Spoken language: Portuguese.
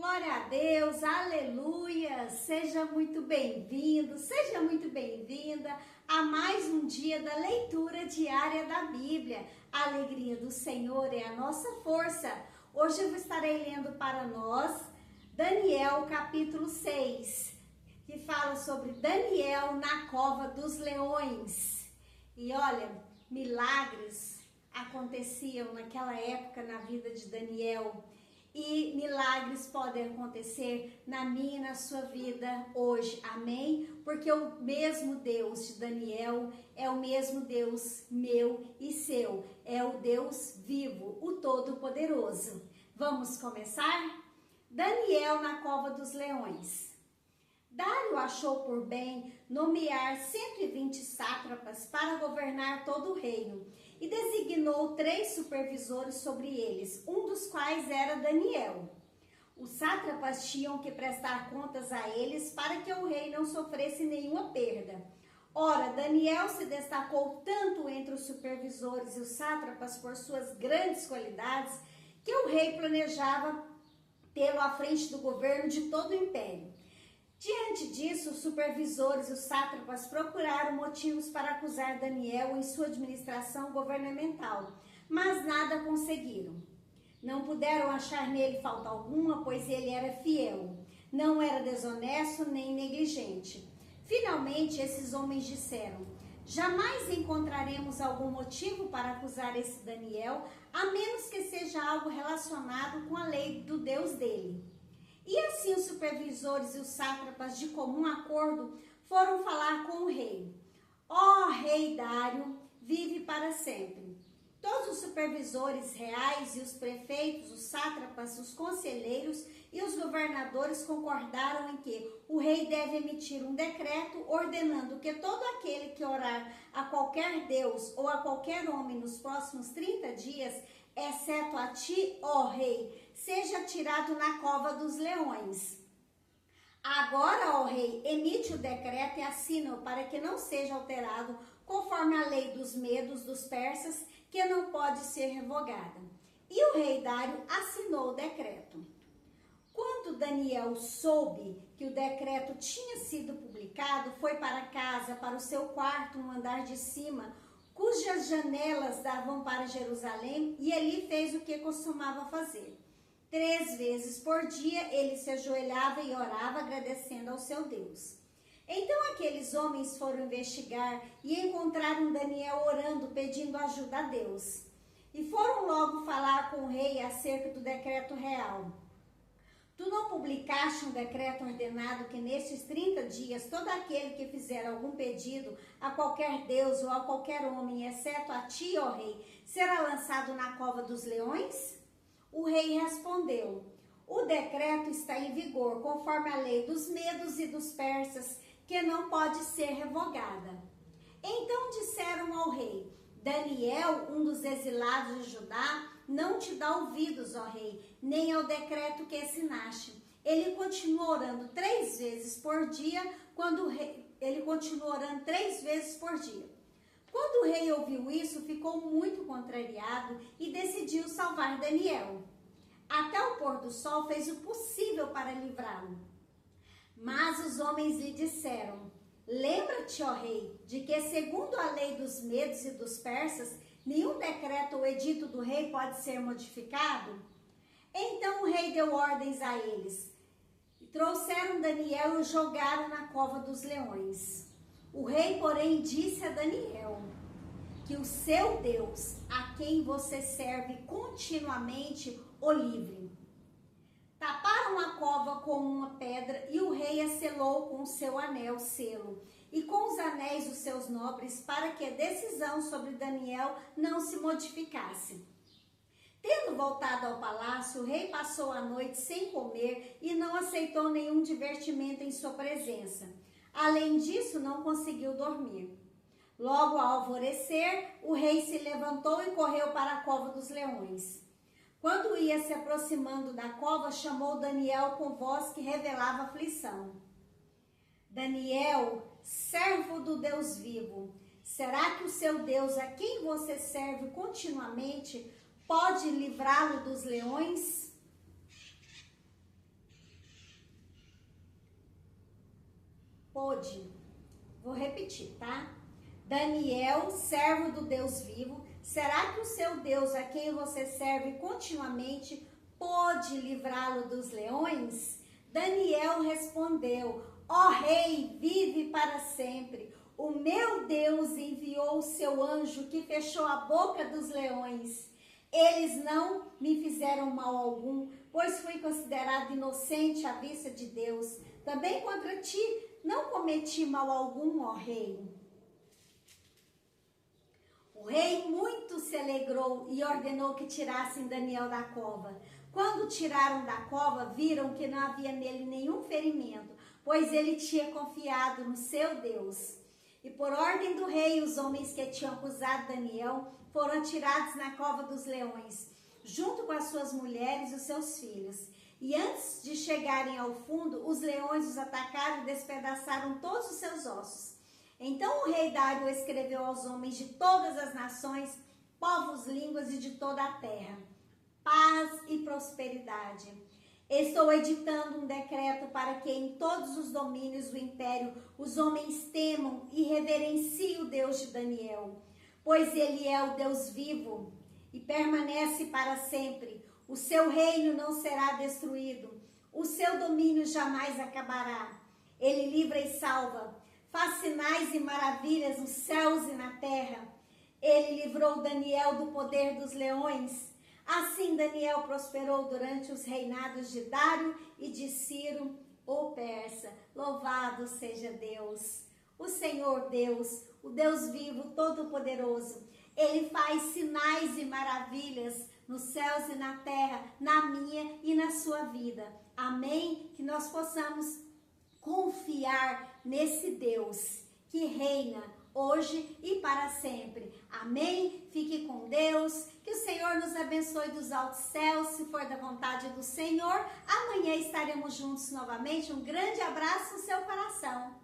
Glória a Deus, aleluia, seja muito bem-vindo, seja muito bem-vinda a mais um dia da leitura diária da Bíblia. A alegria do Senhor é a nossa força. Hoje eu estarei lendo para nós Daniel capítulo 6, que fala sobre Daniel na cova dos leões. E olha, milagres aconteciam naquela época na vida de Daniel. E milagres podem acontecer na minha e na sua vida hoje, amém? Porque o mesmo Deus de Daniel é o mesmo Deus meu e seu, é o Deus vivo, o Todo-Poderoso. Vamos começar? Daniel na cova dos leões. Dário achou por bem nomear 120 sátrapas para governar todo o reino e designou 3 supervisores sobre eles, um dos quais era Daniel. Os sátrapas tinham que prestar contas a eles para que o rei não sofresse nenhuma perda. Ora, Daniel se destacou tanto entre os supervisores e os sátrapas por suas grandes qualidades que o rei planejava tê-lo à frente do governo de todo o império. Diante disso, os supervisores e os sátrapas procuraram motivos para acusar Daniel em sua administração governamental, mas nada conseguiram. Não puderam achar nele falta alguma, pois ele era fiel, não era desonesto nem negligente. Finalmente, esses homens disseram: jamais encontraremos algum motivo para acusar esse Daniel, a menos que seja algo relacionado com a lei do Deus dele. E assim os supervisores e os sátrapas, de comum acordo, foram falar com o rei. Ó rei Dário, vive para sempre. Todos os supervisores reais e os prefeitos, os sátrapas, os conselheiros e os governadores concordaram em que o rei deve emitir um decreto ordenando que todo aquele que orar a qualquer deus ou a qualquer homem nos próximos 30 dias, exceto a ti, ó rei, seja tirado na cova dos leões. Agora, ó rei, emite o decreto e assina-o para que não seja alterado conforme a lei dos medos, dos persas, que não pode ser revogada. E o rei Dário assinou o decreto. Quando Daniel soube que o decreto tinha sido publicado, foi para casa, para o seu quarto no andar de cima, cujas janelas davam para Jerusalém, e ali fez o que costumava fazer. 3 vezes por dia ele se ajoelhava e orava, agradecendo ao seu Deus. Então aqueles homens foram investigar e encontraram Daniel orando, pedindo ajuda a Deus. E foram logo falar com o rei acerca do decreto real. Tu não publicaste um decreto ordenado que nestes 30 dias todo aquele que fizer algum pedido a qualquer deus ou a qualquer homem, exceto a ti, ó rei, será lançado na cova dos leões? O rei respondeu: o decreto está em vigor conforme a lei dos medos e dos persas, que não pode ser revogada. Então disseram ao rei: Daniel, um dos exilados de Judá, não te dá ouvidos, ó rei, nem ao decreto que assinaste. Ele continua orando 3 vezes por dia, Quando o rei ouviu isso, ficou muito contrariado e decidiu salvar Daniel. Até o pôr do sol fez o possível para livrá-lo. Mas os homens lhe disseram: lembra-te, ó rei, de que segundo a lei dos medos e dos persas, nenhum decreto ou edito do rei pode ser modificado? Então o rei deu ordens a eles. Trouxeram Daniel e o jogaram na cova dos leões. O rei, porém, disse a Daniel que o seu Deus, a quem você serve continuamente, o livre. Taparam a cova com uma pedra e o rei a selou com o seu anel selo e com os anéis dos seus nobres, para que a decisão sobre Daniel não se modificasse. Tendo voltado ao palácio, o rei passou a noite sem comer e não aceitou nenhum divertimento em sua presença. Além disso, não conseguiu dormir. Logo ao alvorecer, o rei se levantou e correu para a cova dos leões. Quando ia se aproximando da cova, chamou Daniel com voz que revelava aflição. Daniel, servo do Deus vivo, será que o seu Deus, a quem você serve continuamente, pode livrá-lo dos leões? pôde. Vou repetir, tá? Daniel, servo do Deus vivo, será que o seu Deus, a quem você serve continuamente, pôde livrá-lo dos leões? Daniel respondeu: ó rei, vive para sempre. O meu Deus enviou o seu anjo que fechou a boca dos leões. Eles não me fizeram mal algum, pois fui considerado inocente à vista de Deus. Também contra ti não cometi mal algum, ó rei. O rei muito se alegrou e ordenou que tirassem Daniel da cova. Quando tiraram da cova, viram que não havia nele nenhum ferimento, pois ele tinha confiado no seu Deus. E por ordem do rei, os homens que tinham acusado Daniel foram tirados na cova dos leões, junto com as suas mulheres e os seus filhos. E antes de chegarem ao fundo, os leões os atacaram e despedaçaram todos os seus ossos. Então o rei Dário escreveu aos homens de todas as nações, povos, línguas e de toda a terra: paz e prosperidade. Estou editando um decreto para que em todos os domínios do império os homens temam e reverenciem o Deus de Daniel, pois ele é o Deus vivo e permanece para sempre. O seu reino não será destruído, o seu domínio jamais acabará. Ele livra e salva, faz sinais e maravilhas nos céus e na terra. Ele livrou Daniel do poder dos leões. Assim Daniel prosperou durante os reinados de Dário e de Ciro, o persa. Louvado seja Deus, o Senhor Deus, o Deus vivo, todo-poderoso. Ele faz sinais e maravilhas nos céus e na terra, na minha e na sua vida. Amém? Que nós possamos confiar nesse Deus que reina hoje e para sempre. Amém? Fique com Deus. Que o Senhor nos abençoe dos altos céus, se for da vontade do Senhor. Amanhã estaremos juntos novamente. Um grande abraço no seu coração.